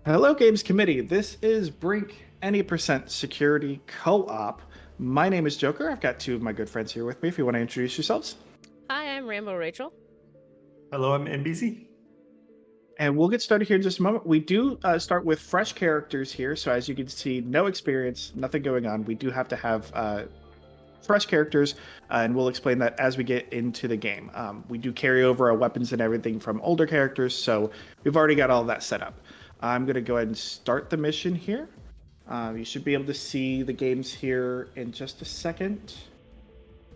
Hello, Games Committee. This is Brink Any Percent Security Co-op. My name is Joker. I've got two of my good friends here with me. If you want to introduce yourselves, Hi, I'm RamboRachel. Hello, I'm Enbyzee. and we'll get started here in just a moment. We do start with fresh characters here, so as you can see, no experience, nothing going on. We do have to have fresh characters, and we'll explain that as we get into the game. We do carry over our weapons and everything from older characters, so we've already got all that set up. I'm going to go ahead and start the mission here. You should be able to see the games here in just a second.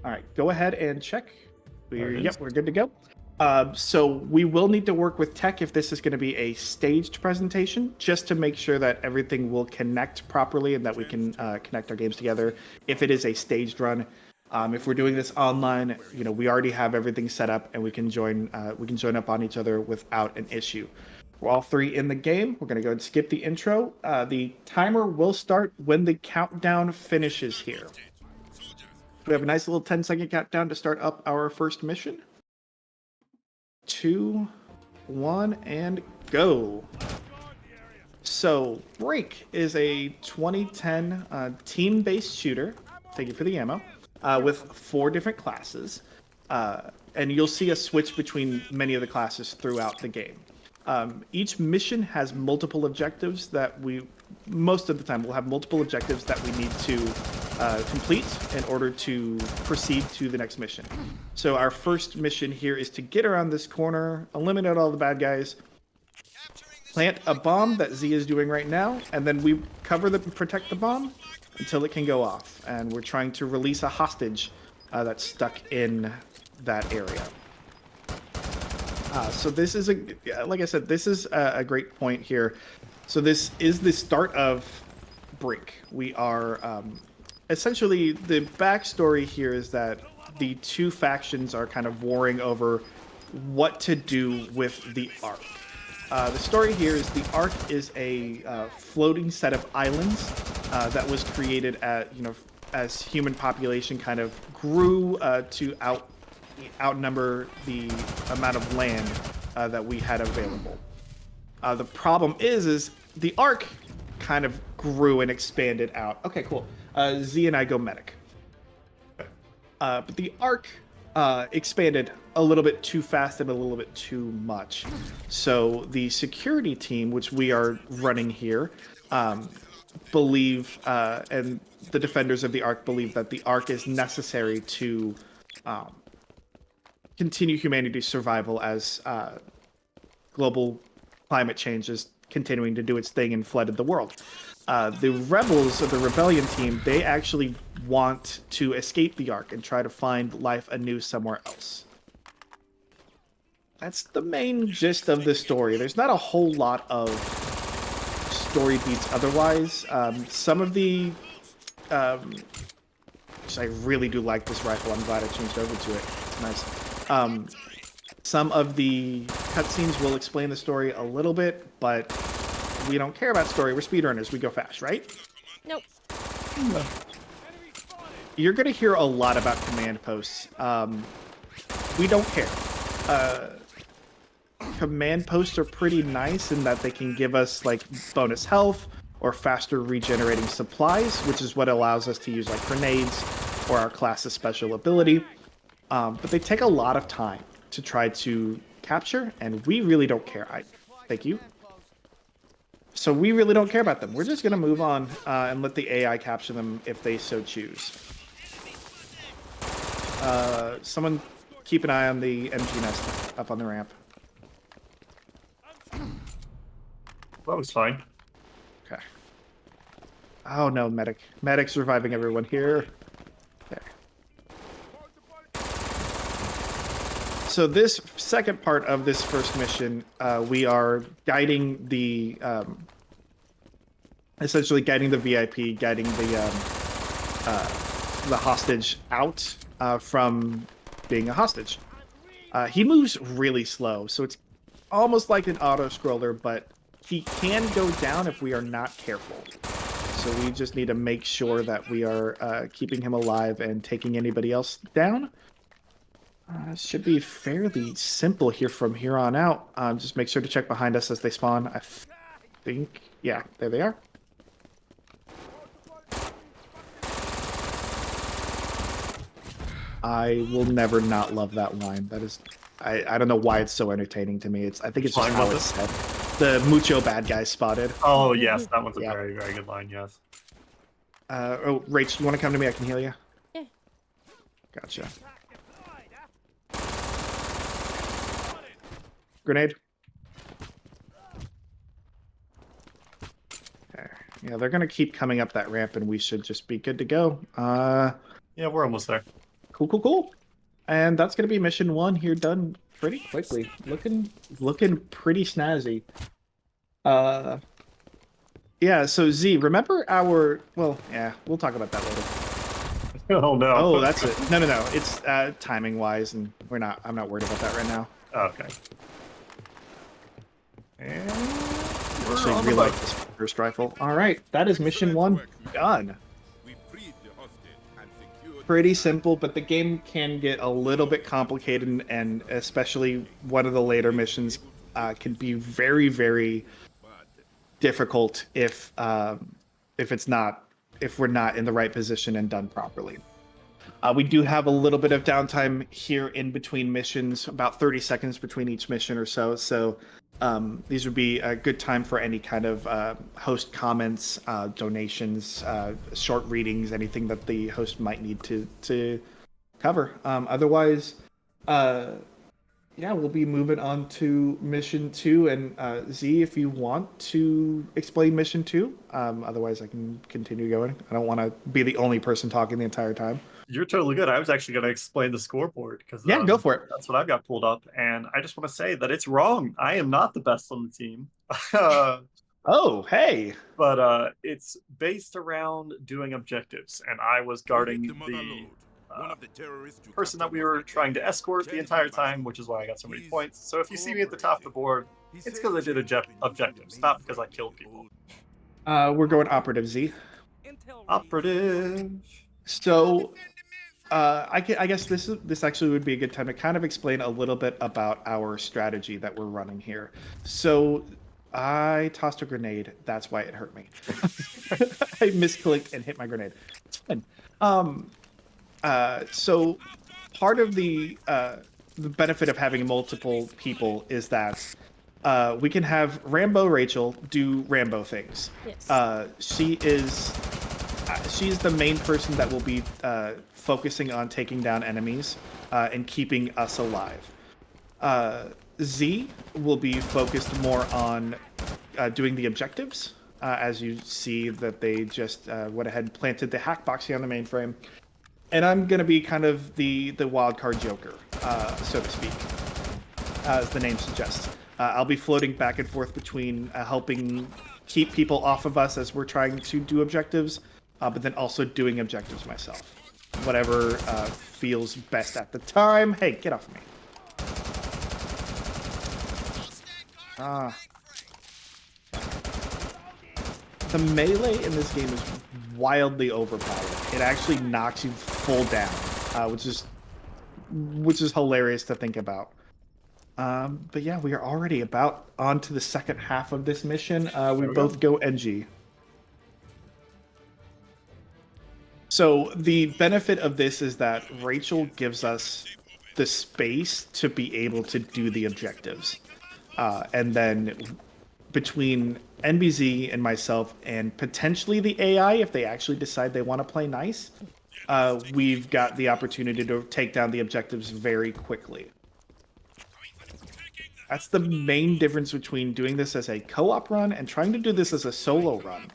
All right, go ahead and check. We're good to go. So we will need to work with tech if this is going to be a staged presentation, just to make sure that everything will connect properly and that we can connect our games together. If it is a staged run, if we're doing this online, we already have everything set up and we can join up on each other without an issue. We're all three in the game. We're going to go and skip the intro. The timer will start when the countdown finishes here. We have a nice little 10-second countdown to start up our first mission. 2, 1, and go. So, Brink is a 2010 team-based shooter. Thank you for the ammo. With 4 different classes. And you'll see a switch between many of the classes throughout the game. Each mission has multiple objectives that most of the time, we'll have multiple objectives that we need to complete in order to proceed to the next mission. So our first mission here is to get around this corner, eliminate all the bad guys, plant a bomb that Z is doing right now, and then we protect the bomb until it can go off. And we're trying to release a hostage that's stuck in that area. So this is like I said, this is a great point here. So this is the start of Brink. We are essentially, the backstory here is that the two factions are kind of warring over what to do with the Ark. The story here is the Ark is a floating set of islands that was created as human population kind of grew to outnumber the amount of land that we had available. The problem is the Ark kind of grew and expanded out. Okay, cool. Z and I go medic. But the Ark expanded a little bit too fast and a little bit too much. So the security team, which we are running here, believe, and the defenders of the Ark believe that the Ark is necessary to continue humanity's survival as global climate change is continuing to do its thing and flooded the world. The rebels of the rebellion team, they actually want to escape the Ark and try to find life anew somewhere else. That's the main gist of the story. There's not a whole lot of story beats otherwise. Some of the... I really do like this rifle. I'm glad I changed over to it. It's nice. Some of the cutscenes will explain the story a little bit, but we don't care about story. We're speedrunners. We go fast, right? Nope. You're going to hear a lot about command posts. We don't care. Command posts are pretty nice in that they can give us like bonus health or faster regenerating supplies, which is what allows us to use like grenades or our class's special ability. But they take a lot of time to try to capture, and we really don't care. Thank you. So we really don't care about them. We're just going to move on and let the AI capture them if they so choose. Someone keep an eye on the MG nest up on the ramp. That was fine. Okay. Oh no, medic. Medic's reviving everyone here. Okay. So this second part of this first mission, we are guiding the, essentially guiding the VIP, guiding the hostage out from being a hostage. He moves really slow, so it's almost like an auto-scroller, but he can go down if we are not careful. So we just need to make sure that we are keeping him alive and taking anybody else down. Should be fairly simple here from here on out. Just make sure to check behind us as they spawn. think, yeah, there they are. I will never not love that line. That is, I don't know why it's so entertaining to me. I think it's just Line how was it's said. The mucho bad guy spotted. Oh, yes, that one's a Yeah. very, very good line, yes. Oh, Rach, you want to come to me? I can heal you. Yeah. Gotcha. Grenade. Okay. Yeah, they're gonna keep coming up that ramp, and we should just be good to go. Yeah, we're almost there. Cool. And that's gonna be mission 1 here, done pretty quickly. Looking pretty snazzy. Yeah. So Z, remember our? Well, yeah, we'll talk about that later. Oh, no. Oh, that's it. No. It's timing wise, and I'm not worried about that right now. Okay. And we're Actually, on really the like boat. this first rifle. All right, that is mission 1 done. Pretty simple, but the game can get a little bit complicated, and especially one of the later missions can be very, very difficult if we're not in the right position and done properly. We do have a little bit of downtime here in between missions, about 30 seconds between each mission or so. So these would be a good time for any kind of host comments, donations, short readings, anything that the host might need to cover. Otherwise, yeah, we'll be moving on to mission 2. And Z, if you want to explain mission 2, otherwise I can continue going. I don't want to be the only person talking the entire time. You're totally good. I was actually going to explain the scoreboard because Yeah, go for it. that's what I've got pulled up, and I just want to say that it's wrong. I am not the best on the team, Oh, hey. but it's based around doing objectives, and I was guarding the person that we were trying to escort the entire time, which is why I got so many points. So if you see me at the top of the board, it's because I did objectives, not because I killed people. We're going operative, Z. Operative. So I guess this actually would be a good time to kind of explain a little bit about our strategy that we're running here. So I tossed a grenade. That's why it hurt me. I misclicked and hit my grenade. It's fine. So part of the benefit of having multiple people is that we can have RamboRachel do Rambo things. Yes. She's the main person that will be focusing on taking down enemies and keeping us alive. Z will be focused more on doing the objectives. As you see that they just went ahead and planted the hack box here on the mainframe. And I'm going to be kind of the wildcard joker, so to speak, as the name suggests. I'll be floating back and forth between helping keep people off of us as we're trying to do objectives, but then also doing objectives myself. Whatever feels best at the time. Hey, get off of me. The melee in this game is wildly overpowered. It actually knocks you full down, which is hilarious to think about. But yeah, we are already about on to the second half of this mission. We both go NG. So the benefit of this is that Rachel gives us the space to be able to do the objectives. And then between Enbyzee and myself, and potentially the AI, if they actually decide they want to play nice, we've got the opportunity to take down the objectives very quickly. That's the main difference between doing this as a co-op run and trying to do this as a solo run.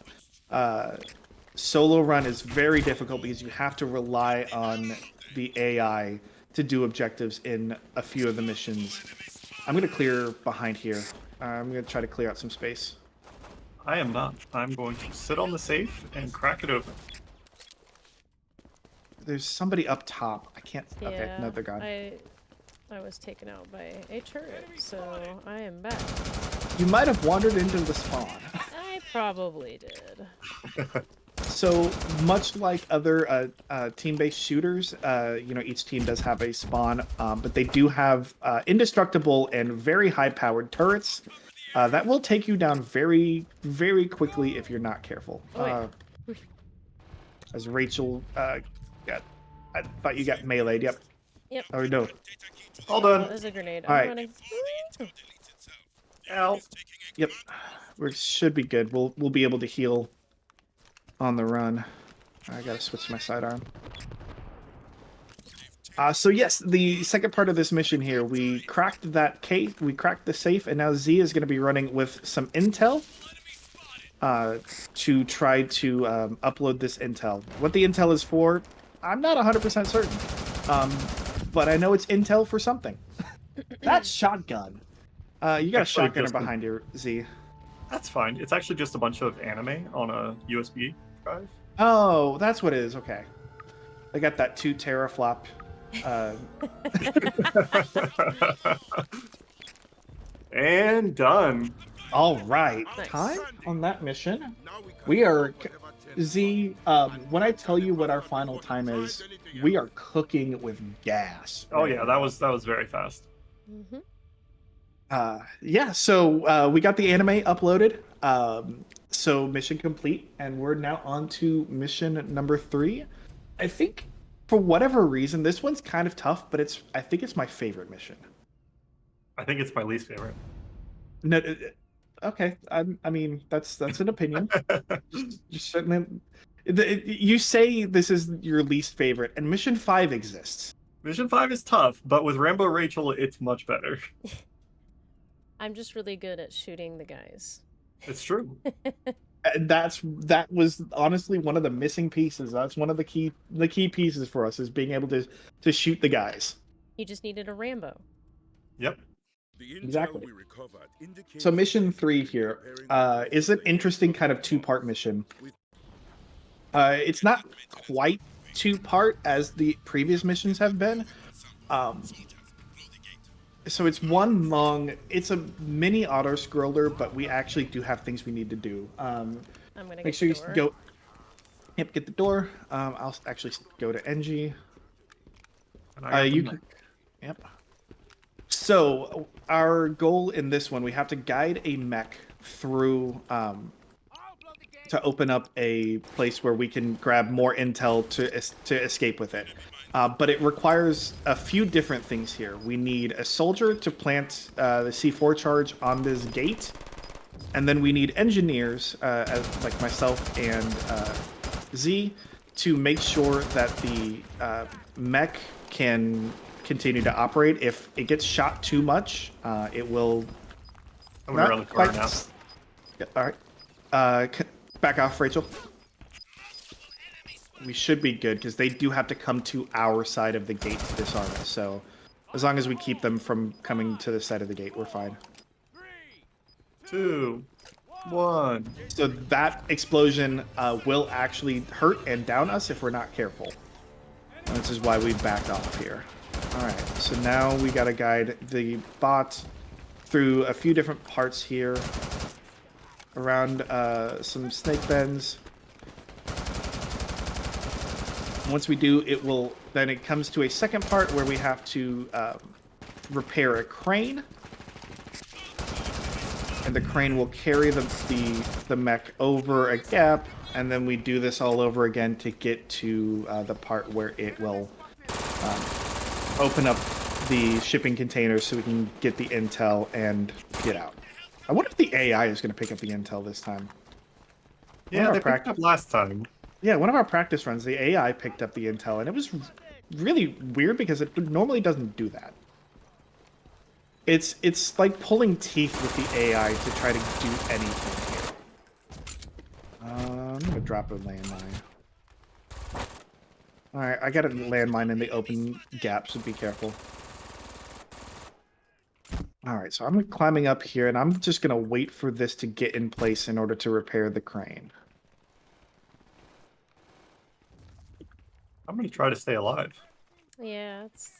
Solo run is very difficult because you have to rely on the AI to do objectives in a few of the missions. I'm going to clear behind here. I'm going to try to clear out some space. I am not. I'm going to sit on the safe and crack it open. There's somebody up top. I can't... Yeah, okay, no, they're gone. I was taken out by a turret, so I am back. You might have wandered into the spawn. I probably did. So much like other team-based shooters, each team does have a spawn, but they do have indestructible and very high-powered turrets That will take you down very, very quickly if you're not careful. Oh, yeah. As Rachel got, I thought you got meleeed. Yep. Yep. Oh no. All Oh, done. there's a grenade. All I'm right. running. Ow. Yep. We should be good. We'll be able to heal on the run. I gotta switch my sidearm. So yes, the second part of this mission here, we cracked that case, we cracked the safe, and now Z is going to be running with some intel to try to upload this intel. What the intel is for, I'm not 100% certain, but I know it's intel for something. That's shotgun. You got a Actually, shotgunner just a- behind you, Z. That's fine. It's actually just a bunch of anime on a USB drive. Oh, that's what it is. Okay. I got that 2 teraflop. And done. All right. Nice. Time on that mission. We are Z. When I tell you what our final time is, we are cooking with gas. Oh right yeah, that was very fast. Mm-hmm. Yeah. So we got the anime uploaded. So mission complete, and we're now on to mission number 3. I think for whatever reason, this one's kind of tough, but I think it's my favorite mission. I think it's my least favorite. No, okay. I mean, that's an opinion. Just certainly, you say this is your least favorite, and Mission 5 exists. Mission 5 is tough, but with RamboRachel, it's much better. I'm just really good at shooting the guys. It's true. That was honestly one of the missing pieces. That's one of the key pieces for us, is being able to shoot the guys. You just needed a Rambo. Yep. Exactly. So mission 3 here is an interesting kind of 2-part mission. It's not quite 2-part as the previous missions have been. So it's it's a mini auto scroller, but we actually do have things we need to do. I'm gonna Make get sure the you door. go. Yep, get the door. I'll actually go to Enbyzee. And I got the You mech. can. Yep. So our goal in this one, we have to guide a mech through to open up a place where we can grab more intel to escape with it. But it requires a few different things here. We need a soldier to plant the C4 charge on this gate, and then we need engineers, like myself and Z, to make sure that the mech can continue to operate. If it gets shot too much, it will. I'm gonna run the corner now. Yeah, all right. Back off, Rachel. We should be good because they do have to come to our side of the gate to disarm us. So as long as we keep them from coming to the side of the gate, we're fine. 2, 1. So that explosion will actually hurt and down us if we're not careful. And this is why we backed off here. All right, so now we got to guide the bot through a few different parts here, around some snake bends. Once we do, then it comes to a second part where we have to repair a crane. And the crane will carry the mech over a gap, and then we do this all over again to get to the part where it will open up the shipping containers so we can get the intel and get out. I wonder if the AI is going to pick up the intel this time. Yeah, they picked up last time. Yeah, one of our practice runs, the AI picked up the intel, and it was really weird because it normally doesn't do that. It's like pulling teeth with the AI to try to do anything here. I'm gonna drop a landmine. All right, I got a landmine in the open gap, so be careful. All right, so I'm climbing up here, and I'm just gonna wait for this to get in place in order to repair the crane. I'm gonna try to stay alive. Yeah, it's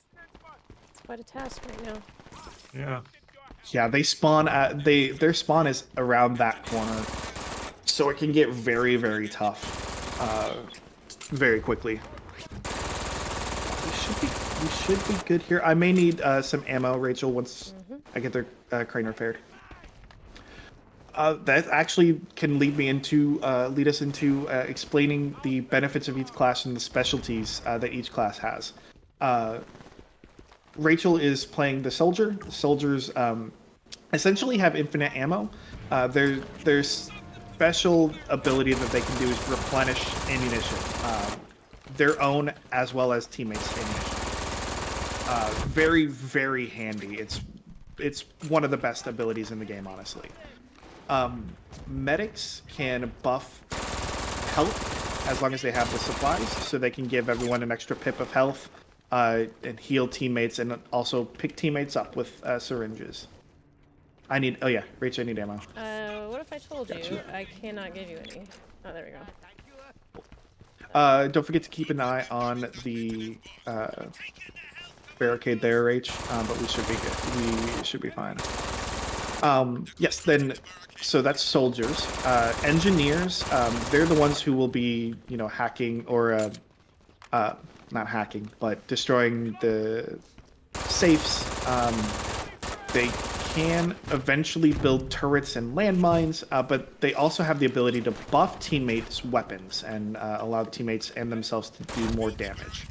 quite a task right now. Yeah. Yeah, they spawn at their spawn is around that corner, so it can get very, very tough, very quickly. We should be good here. I may need some ammo, Rachel, once I get their crane repaired. That actually can lead us into explaining the benefits of each class and the specialties that each class has. Rachel is playing the soldier. The soldiers essentially have infinite ammo. Their special ability that they can do is replenish ammunition, their own as well as teammates' ammunition. Very, very handy. It's one of the best abilities in the game, honestly. Medics can buff health as long as they have the supplies, so they can give everyone an extra pip of health and heal teammates, and also pick teammates up with syringes. Oh yeah, Rach, I need ammo. What if I told you I cannot give you any? Oh, there we go. Don't forget to keep an eye on the barricade there, Rach, but we should be good. We should be fine. Yes, then, so that's soldiers. Engineers, they're the ones who will be, hacking or, not hacking, but destroying the safes. They can eventually build turrets and landmines, but they also have the ability to buff teammates' weapons and allow teammates and themselves to do more damage.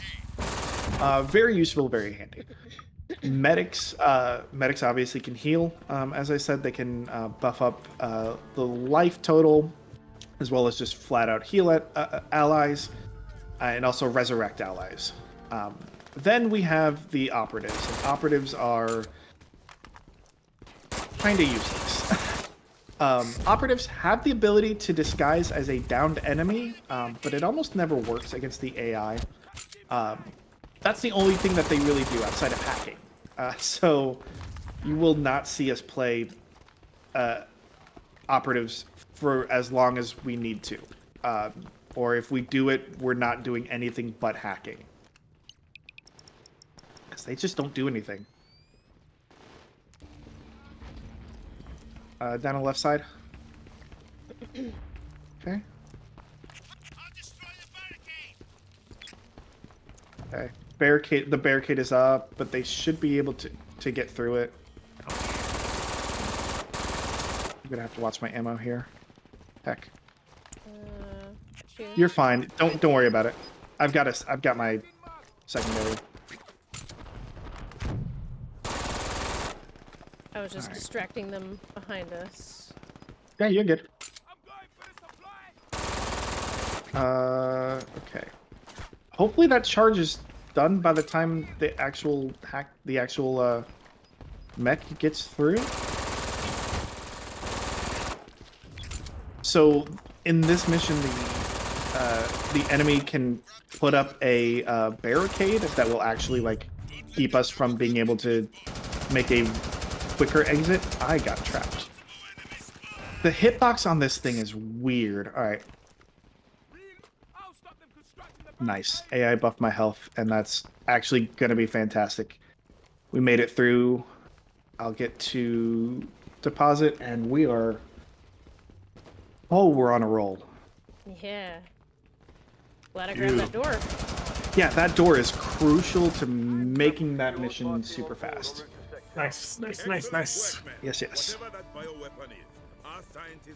Very useful, very handy. Medics obviously can heal. As I said, they can buff up the life total, as well as just flat out heal allies, and also resurrect allies. Then we have the operatives. And operatives are kind of useless. Operatives have the ability to disguise as a downed enemy, but it almost never works against the AI. That's the only thing that they really do outside of hacking. So you will not see us play operatives for as long as we need to. Or if we do it, we're not doing anything but hacking. Because they just don't do anything. Down on the left side. Okay. Okay. The barricade is up, but they should be able to get through it. I'm gonna have to watch my ammo here. Heck. You're fine. Don't worry about it. I've got my secondary. I was just distracting them behind us. Yeah, you're good. Okay. Hopefully that charge is done by the time the actual mech gets through. So in this mission, the enemy can put up a barricade that will actually keep us from being able to make a quicker exit. I got trapped. The hitbox on this thing is weird. All right. Nice. AI buffed my health, and that's actually going to be fantastic. We made it through. I'll get to deposit, and we are... Oh, we're on a roll. Yeah. Glad I grabbed that door. Yeah, that door is crucial to making that mission super fast. Nice. Yes, yes.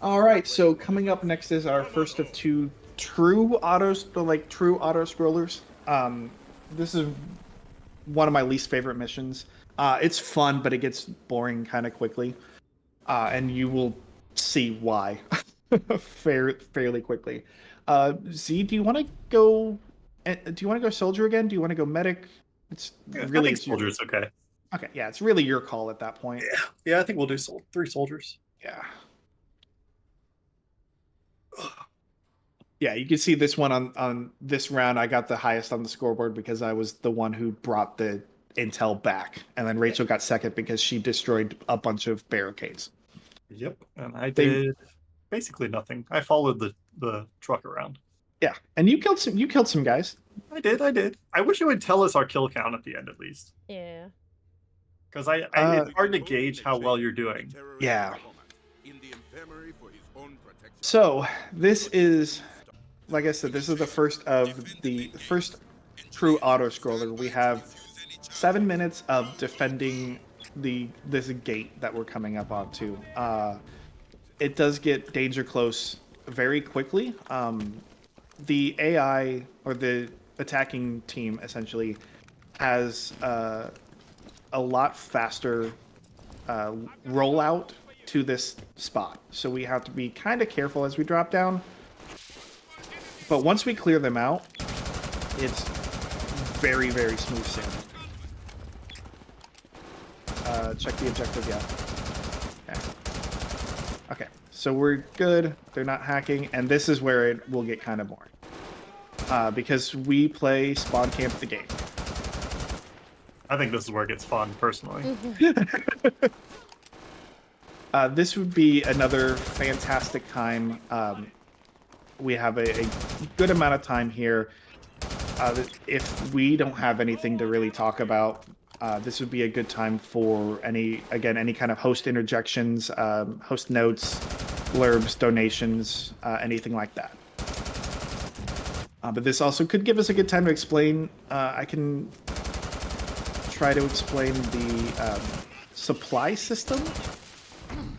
All right, so coming up next is our first of two true auto scrollers. This is one of my least favorite missions. It's fun, but it gets boring kind of quickly, and you will see why fairly quickly. Z, do you want to go? Do you want to go soldier again? Do you want to go medic? I think soldier is okay. Okay, yeah, it's really your call at that point. Yeah, I think we'll do 3 soldiers. Yeah. Yeah, you can see this one on this round. I got the highest on the scoreboard because I was the one who brought the intel back, and then Rachel got second because she destroyed a bunch of barricades. Yep, and I did basically nothing. I followed the truck around. Yeah, and you killed some guys. I did. I wish you would tell us our kill count at the end at least. Yeah. Because it's hard to gauge how well you're doing. Yeah. So this is, like I said, this is the first true auto scroller. We have 7 minutes of defending this gate that we're coming up onto. it does get danger close very quickly. The AI, or the attacking team, essentially has a lot faster rollout to this spot. So we have to be kind of careful as we drop down. But once we clear them out, it's very, very smooth sailing. Check the objective, yeah. Okay, so we're good. They're not hacking, and this is where it will get kind of boring. Because we play spawn camp the game. I think this is where it gets fun, personally. This would be another fantastic time. We have a good amount of time here. If we don't have anything to really talk about, this would be a good time for any kind of host interjections, host notes, blurbs, donations, anything like that. But this also could give us a good time to explain. I can try to explain the supply system,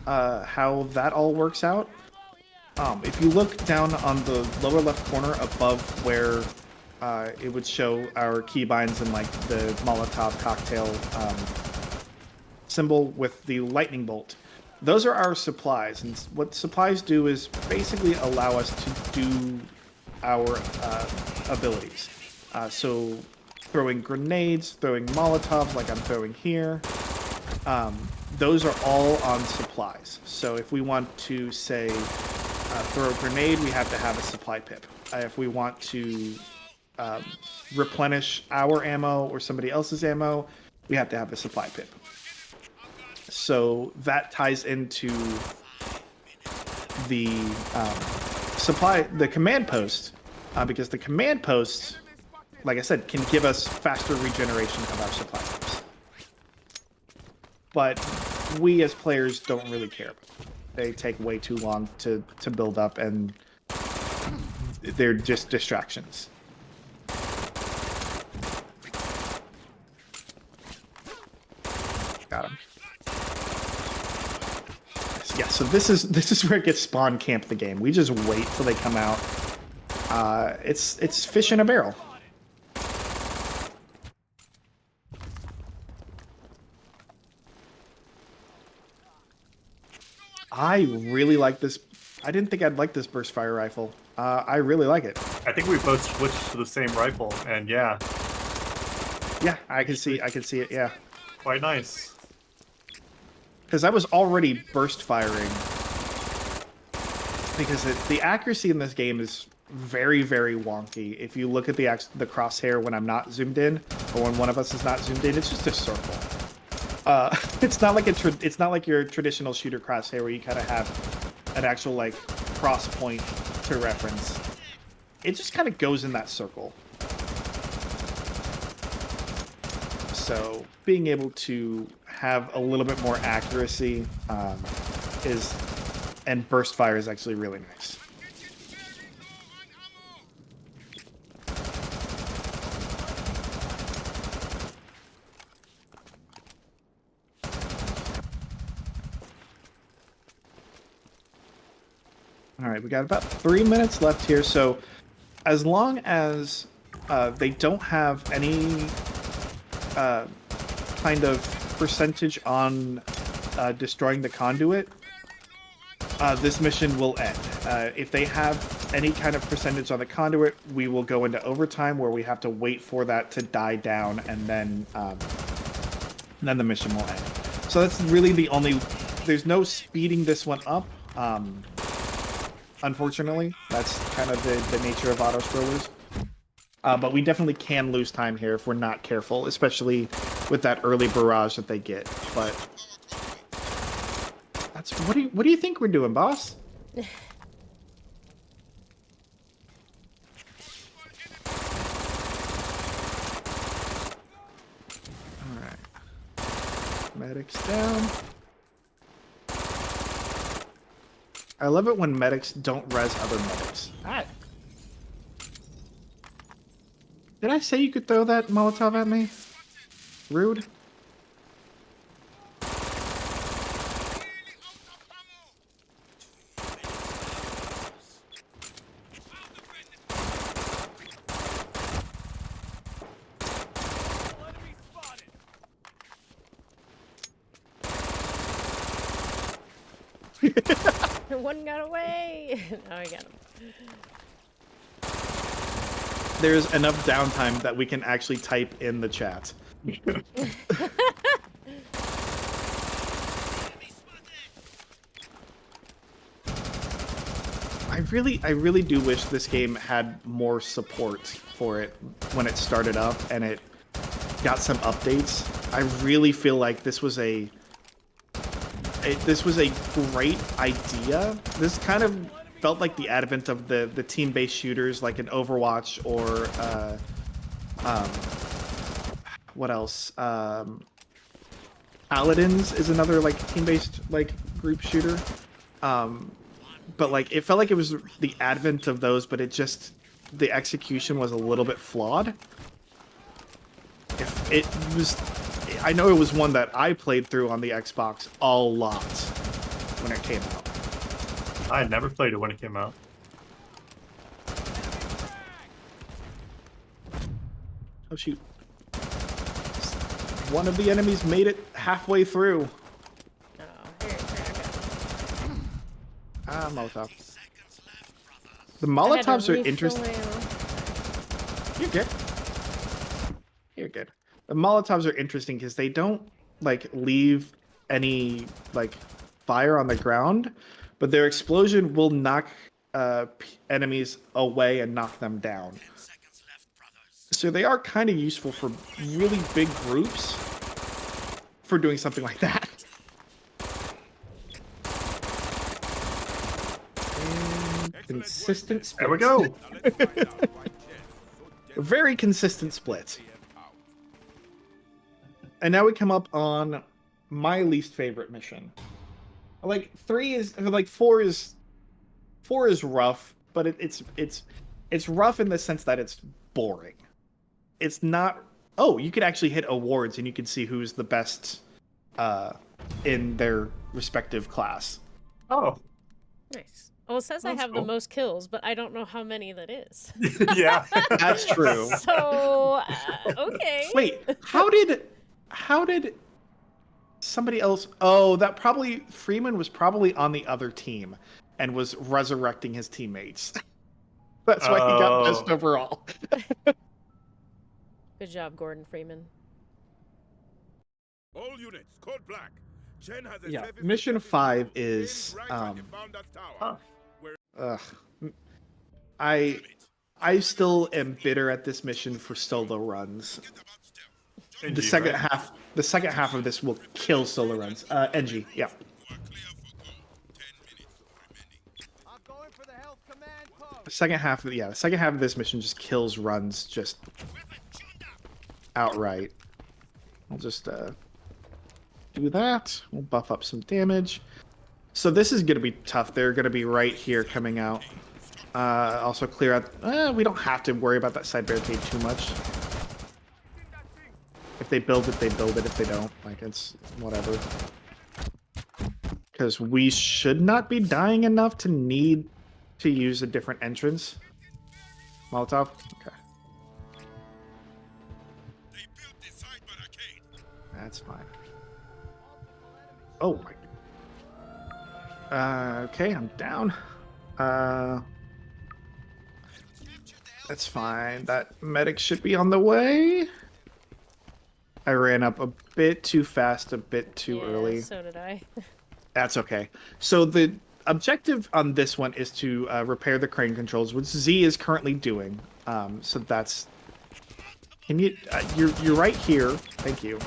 how that all works out. If you look down on the lower left corner above where it would show our keybinds and like the Molotov cocktail symbol with the lightning bolt, those are our supplies. And what supplies do is basically allow us to do our abilities. So throwing grenades, throwing Molotovs like I'm throwing here, those are all on supplies. So if we want to, say, throw a grenade, we have to have a supply pip. If we want to replenish our ammo or somebody else's ammo, we have to have a supply pip. So that ties into the the command post, because the command post, like I said, can give us faster regeneration of our supply pips. But we as players don't really care. They take way too long to build up, and they're just distractions. Got him. Yeah, so this is where it gets spawn camp the game. We just wait till they come out. It's fish in a barrel. I really like this. I didn't think I'd like this burst fire rifle. I really like it. I think we both switched to the same rifle, and yeah. Yeah, I can see it, yeah. Quite nice. Because I was already burst firing. Because the accuracy in this game is very, very wonky. If you look at the crosshair when I'm not zoomed in, or when one of us is not zoomed in, it's just a circle. It's not like your traditional shooter crosshair where you kind of have an actual like cross point to reference. It just kind of goes in that circle. So being able to have a little bit more accuracy and burst fire is actually really nice. All right, we got about 3 minutes left here. So as long as they don't have any kind of percentage on destroying the conduit, this mission will end. If they have any kind of percentage on the conduit, we will go into overtime where we have to wait for that to die down, and then the mission will end. So that's really the only... There's no speeding this one up. Unfortunately, that's kind of the nature of auto-scrollers. But we definitely can lose time here if we're not careful, especially with that early barrage that they get. But that's what do you think we're doing, boss? All right, medics down. I love it when medics don't res other medics. Ah. Did I say you could throw that Molotov at me? Rude. One got away. Oh, I got him. There's enough downtime that we can actually type in the chat. I really do wish this game had more support for it when it started up and it got some updates. I really feel like this was a great idea. This kind of felt like the advent of the team-based shooters like an Overwatch or what else? Paladins is another like team-based like group shooter. But like it felt like it was the advent of those, but it just the execution was a little bit flawed. If it was, I know it was one that I played through on the Xbox a lot when it came out. I never played it when it came out. Oh shoot! One of the enemies made it halfway through. Oh, here, I got him. Molotov. The Molotovs are interesting. You're good. You're good. The Molotovs are interesting because they don't like leave any like fire on the ground, but their explosion will knock enemies away and knock them down. So they are kind of useful for really big groups for doing something like that. Consistent split. There we go. Very consistent split. And now we come up on my least favorite mission. Like 4 is rough, but it's rough in the sense that it's boring. It's not. Oh, you could actually hit awards and you can see who's the best in their respective class. Oh. Nice. Well, it says That's I have cool. the most kills, but I don't know how many that is. Yeah. That's true. So, okay. Wait, how did somebody else? Oh, that probably Freeman was probably on the other team and was resurrecting his teammates. That's why he got best overall. Good job, Gordon Freeman. All units, code black. Chen has a Yeah, service mission request 5 in is right when you found that tower. I still am bitter at this mission for solo runs. The second half of this will kill solo runs. NG, yeah. The second half of this mission just kills runs just outright. I'll just do that. We'll buff up some damage. So this is going to be tough. They're going to be right here coming out. Also clear out. We don't have to worry about that side barricade too much. If they build it, they build it. If they don't, like, it's whatever. Because we should not be dying enough to need to use a different entrance. Molotov? Okay. That's fine. Oh my. Okay, I'm down. That's fine. That medic should be on the way. I ran up a bit too fast, a bit too early. So did I. That's okay. So the objective on this one is to repair the crane controls, which Z is currently doing. So that's. Can you? You're right here. Thank you.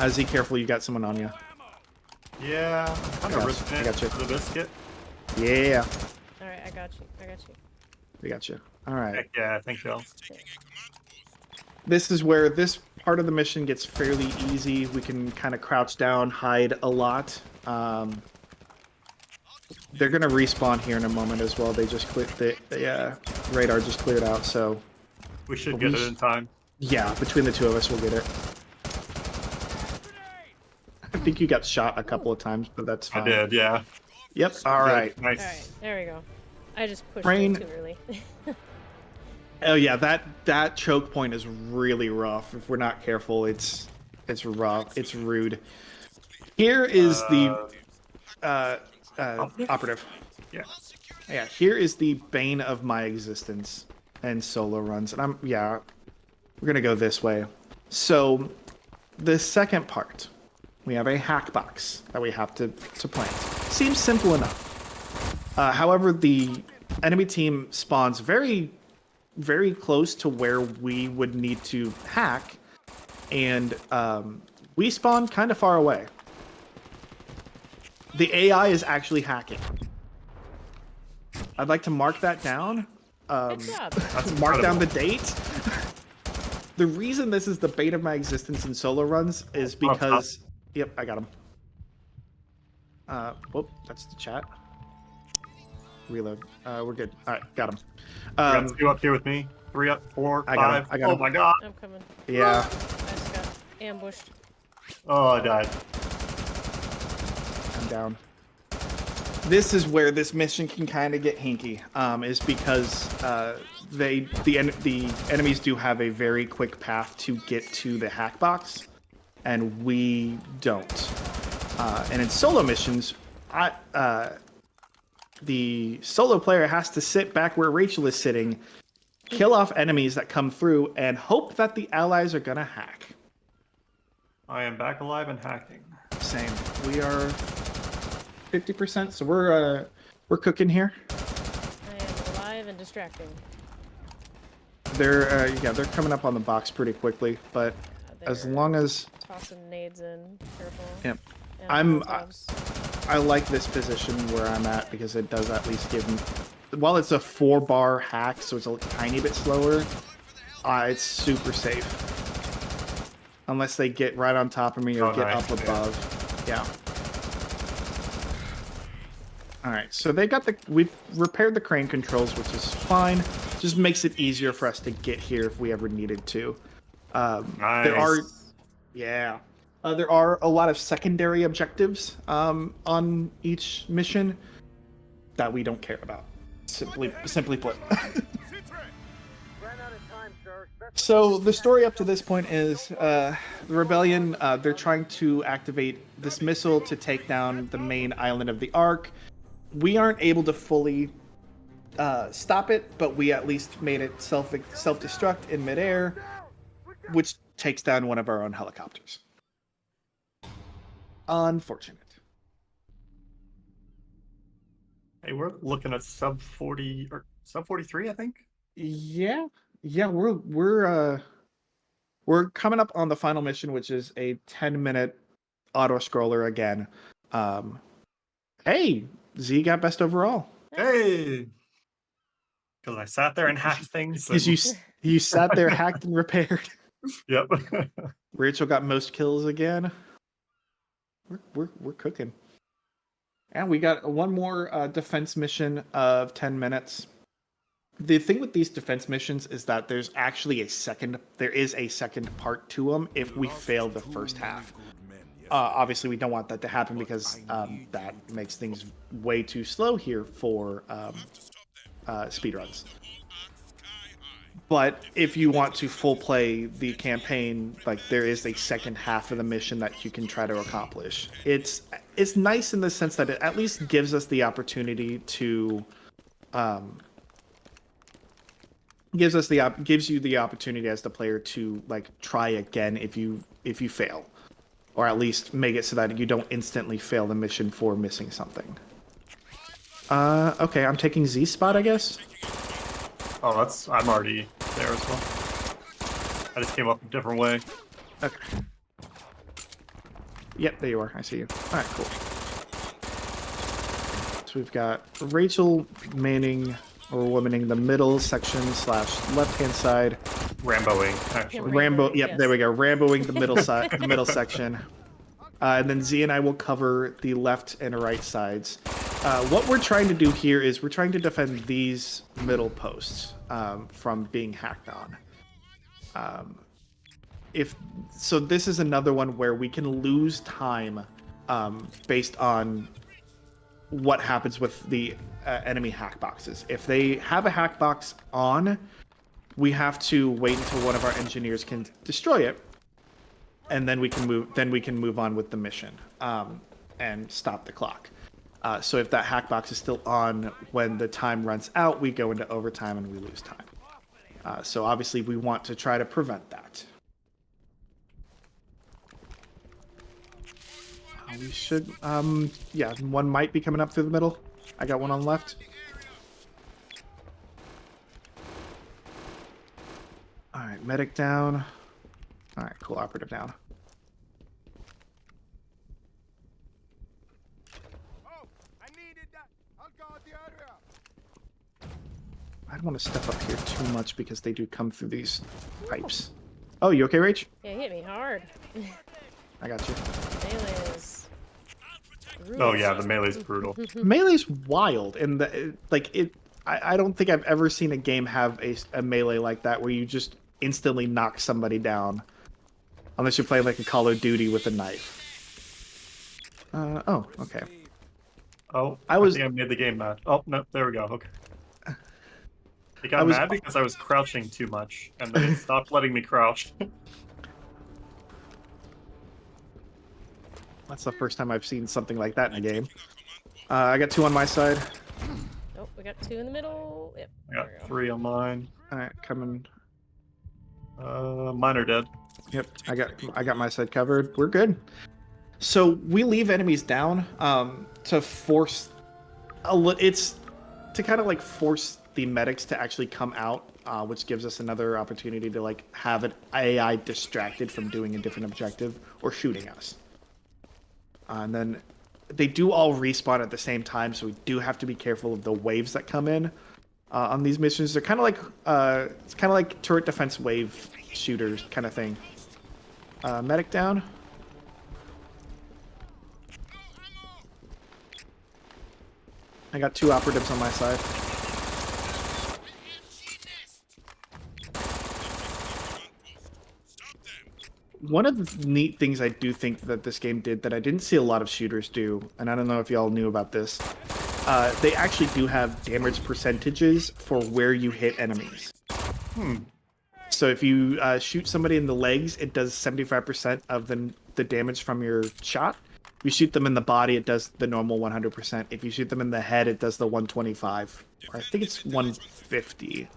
Z, careful! You got someone on you. Yeah, I'm kind of risking it for the biscuit. Yeah. All right, I got you. I got you. We got you. All right. Heck yeah, thank you. This is where this part of the mission gets fairly easy. We can kind of crouch down, hide a lot. They're gonna respawn here in a moment as well. They just cleared the radar just cleared out, so We should get it in time. yeah, between the two of us, we'll get it. I think you got shot a couple of times, but that's fine. I did, yeah. Yep. All right. Nice. All right, there we go. I just pushed Brain- it too early. Oh yeah, that choke point is really rough. If we're not careful, it's rough. It's rude. Here is the Operative. Yeah. Yeah, here is the bane of my existence and solo runs. And we're gonna go this way. So the second part, we have a hack box that we have to plant. Seems simple enough. However, the enemy team spawns very, very close to where we would need to hack, and we spawn kind of far away. The AI is actually hacking. I'd like to mark that down. Good job. Mark down the date. The reason this is the bane of my existence in solo runs is because... Yep, I got him. Whoop, that's the chat. Reload. We're good. All right, got him. You got 2 up here with me. 3 up, 4, 5. I got him. My god. I'm coming. Yeah. I just got ambushed. Oh, I died. I'm down. This is where this mission can kind of get hinky, is because the enemies do have a very quick path to get to the hack box, and we don't. And in solo missions, the solo player has to sit back where Rachel is sitting, kill off enemies that come through, and hope that the allies are gonna hack. I am back alive and hacking. Same. We are 50%, so we're cooking here. I am alive and distracting. They're coming up on the box pretty quickly, but as They're long as tossing nades in, careful. Yep. And I like this position where I'm at because it does at least give them. While it's a 4-bar hack, so it's a tiny bit slower, it's super safe. Unless they get right on top of me or get up above. Yeah. Alright, so we've repaired the crane controls, which is fine. Just makes it easier for us to get here if we ever needed to. Nice. There are a lot of secondary objectives on each mission that we don't care about. Simply put. So the story up to this point is the rebellion. They're trying to activate this missile to take down the main island of the Ark. We aren't able to fully stop it, but we at least made it self-destruct in midair, which takes down one of our own helicopters. Unfortunate. Hey, we're looking at sub 40 or sub 43, I think. Yeah, we're coming up on the final mission, which is a 10-minute auto scroller again. Hey, Z got best overall. Hey, because I sat there and hacked things. Because you sat there, hacked and repaired. Yep. Rachel got most kills again. We're cooking. And we got one more defense mission of 10 minutes. The thing with these defense missions is that there is a second part to them if we fail the first half. Obviously, we don't want that to happen because that makes things way too slow here for speedruns. But if you want to full play the campaign, like there is a second half of the mission that you can try to accomplish. It's nice in the sense that it at least gives us the opportunity to gives you the opportunity as the player to like try again if you fail, or at least make it so that you don't instantly fail the mission for missing something. Okay, I'm taking Z spot, I guess. Oh, I'm already there as well. I just came up a different way. Okay. Yep, there you are. I see you. All right, cool. So we've got Rachel manning or womaning the middle section / left-hand side. Ramboing, actually. Yep, yes. There we go. Ramboing the middle side, the middle section. And then Z and I will cover the left and right sides. What we're trying to do here is we're trying to defend these middle posts from being hacked on. So this is another one where we can lose time based on what happens with the enemy hack boxes. If they have a hack box on, we have to wait until one of our engineers can destroy it, and then we can move on with the mission and stop the clock. So if that hack box is still on when the time runs out, we go into overtime and we lose time. So obviously we want to try to prevent that. We should, yeah, one might be coming up through the middle. I got one on the left. All right, medic down. All right, cool, operative down. Oh, I needed that. I'll guard the area. I don't want to step up here too much because they do come through these pipes. Oh, you okay, Rach? Yeah, he hit me hard. I got you. Melee is Oh yeah, the melee's brutal. Melee's wild, and I don't think I've ever seen a game have a melee like that where you just instantly knock somebody down, unless you're playing like a Call of Duty with a knife. Oh, okay. Oh, I think I made the game mad. Oh no, there we go. Okay. It got mad because I was crouching too much, and then it stopped letting me crouch. That's the first time I've seen something like that in a game. I got 2 on my side. Oh, we got 2 in the middle. Yep. I got 3 on mine. All right, coming. Mine are dead. Yep, I got my side covered. We're good. So we leave enemies down to force it's to kind of like force the medics to actually come out, which gives us another opportunity to like have an AI distracted from doing a different objective or shooting us. And then they do all respawn at the same time, so we do have to be careful of the waves that come in on these missions. They're kind of like it's kind of like turret defense wave shooters kind of thing. Medic down. I got 2 operatives on my side. One of the neat things I do think that this game did that I didn't see a lot of shooters do, and I don't know if y'all knew about this, they actually do have damage percentages for where you hit enemies. So if you shoot somebody in the legs, it does 75% of the damage from your shot. If you shoot them in the body, it does the normal 100%. If you shoot them in the head, it does the 125. Or I think it's 150.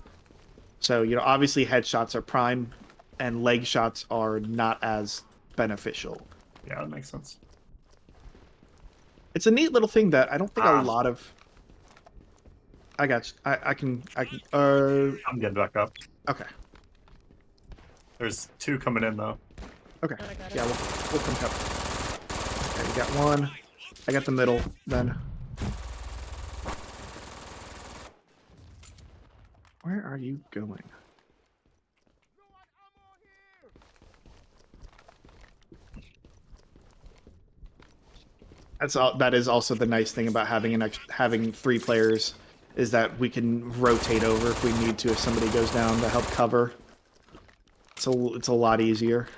So, you know, obviously headshots are prime, and leg shots are not as beneficial. Yeah, that makes sense. It's a neat little thing that I don't think a lot of... I got you. I can... I'm getting back up. Okay. There's 2 coming in, though. Okay. Oh, I got it. Yeah, we'll come up. Okay, we got 1. I got the middle, then. Where are you going? That is also the nice thing about having 3 players, is that we can rotate over if we need to, if somebody goes down, to help cover. It's a lot easier.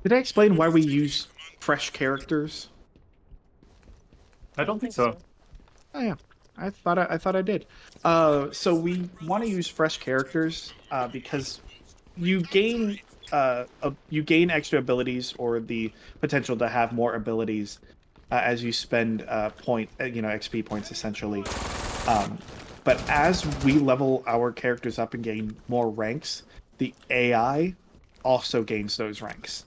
Did I explain why we use fresh characters? I don't think so. Oh yeah, I thought I did. So we want to use fresh characters because you gain extra abilities, or the potential to have more abilities as you spend XP points essentially. But as we level our characters up and gain more ranks, the AI also gains those ranks.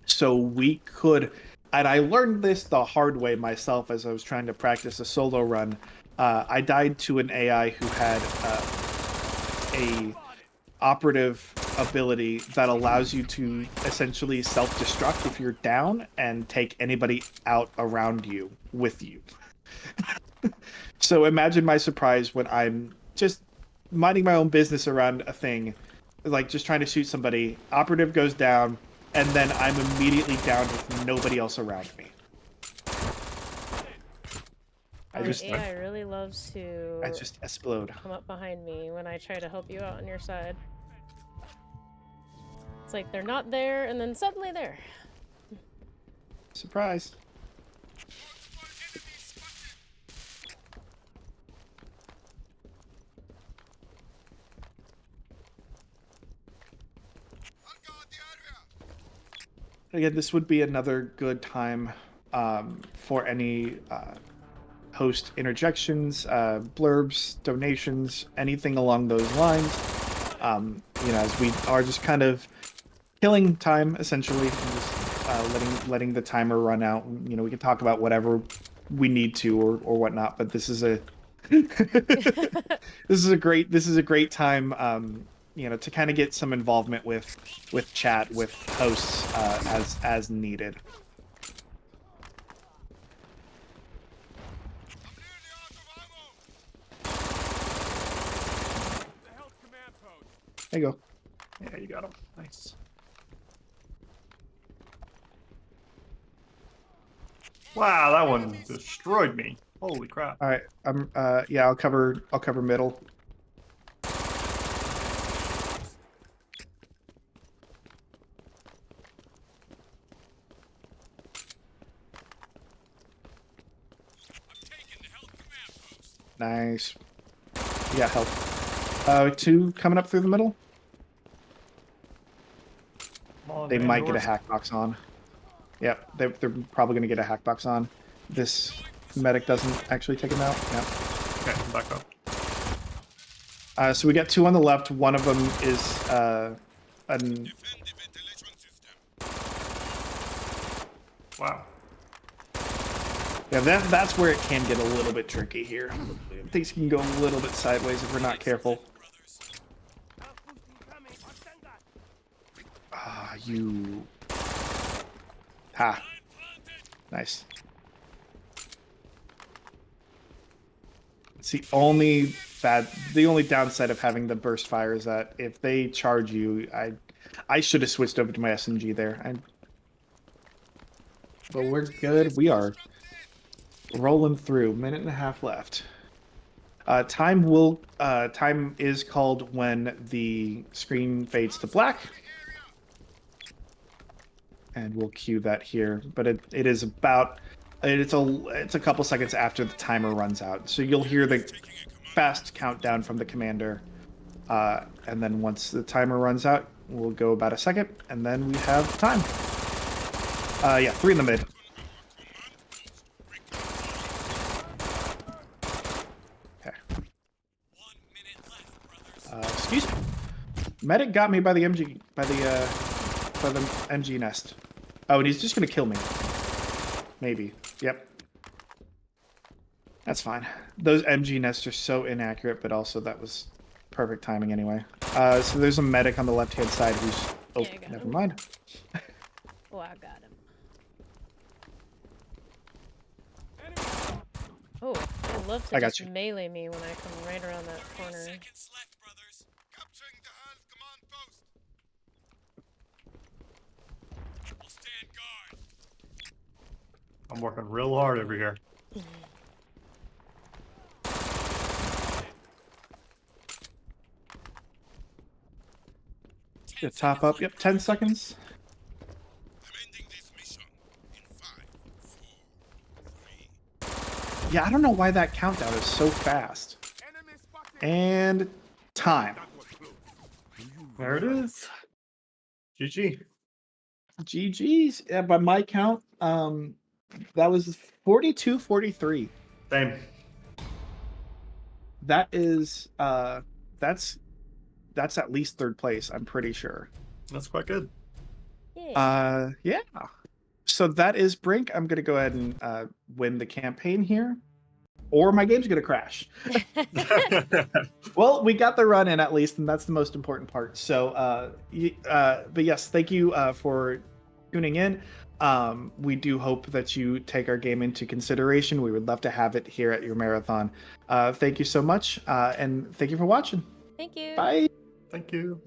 So we could, and I learned this the hard way myself as I was trying to practice a solo run. I died to an AI who had a operative ability that allows you to essentially self-destruct if you're down and take anybody out around you with you. So imagine my surprise when I'm just minding my own business around a thing, like just trying to shoot somebody, operative goes down, and then I'm immediately down with nobody else around me. AI really loves to I just explode. come up behind me when I try to help you out on your side. It's like they're not there, and then suddenly there. Surprise. again, this would be another good time for any host interjections, blurbs, donations, anything along those lines. As we are just kind of killing time essentially, and just letting the timer run out. We can talk about whatever we need to or whatnot. But this is a this is a great time. To kind of get some involvement with chat, with hosts as needed. There you go. Yeah, you got him. Nice. Wow, that one destroyed me. Holy crap. All right. I'll cover middle. Nice. You got help. 2 coming up through the middle. They might get a hack box on. Yep, they're probably going to get a hack box on. This medic doesn't actually take him out. Yep. Okay, I'm back up. So we got 2 on the left. One of them is Wow. Yeah, that's where it can get a little bit tricky here. Things can go a little bit sideways if we're not careful. You. Ha. Nice. It's the only downside of having the burst fire is that if they charge you, I should have switched over to my SMG there. But we're good. We are rolling through. 1.5 minutes left. Time is called when the screen fades to black. And we'll cue that here, but it's a couple seconds after the timer runs out. So you'll hear the fast countdown from the commander, and then once the timer runs out, we'll go about a second, and then we have time. 3 in the mid. Okay. Excuse me. Medic got me by the MG nest. Oh, and he's just gonna kill me. Maybe. Yep. That's fine. Those MG nests are so inaccurate, but also that was perfect timing anyway. So there's a medic on the left-hand side who's... Oh, Yeah, never mind. Oh, I got him. Oh, I love to just melee me when I come right around that corner. I'm working real hard over here. Yeah, top up. Yep, 10 seconds. Yeah, I don't know why that countdown is so fast. And time. There it is. GG. GG's. Yeah, by my count, that was 42-43. Same. That is that's at least 3rd place, I'm pretty sure. That's quite good. Yeah. Yeah. So that is Brink. I'm gonna go ahead and win the campaign here, or my game's gonna crash. Well, we got the run in at least, and that's the most important part. So, but yes, thank you for tuning in. We do hope that you take our game into consideration. We would love to have it here at your marathon. Thank you so much, and thank you for watching. Thank you. Bye. Thank you.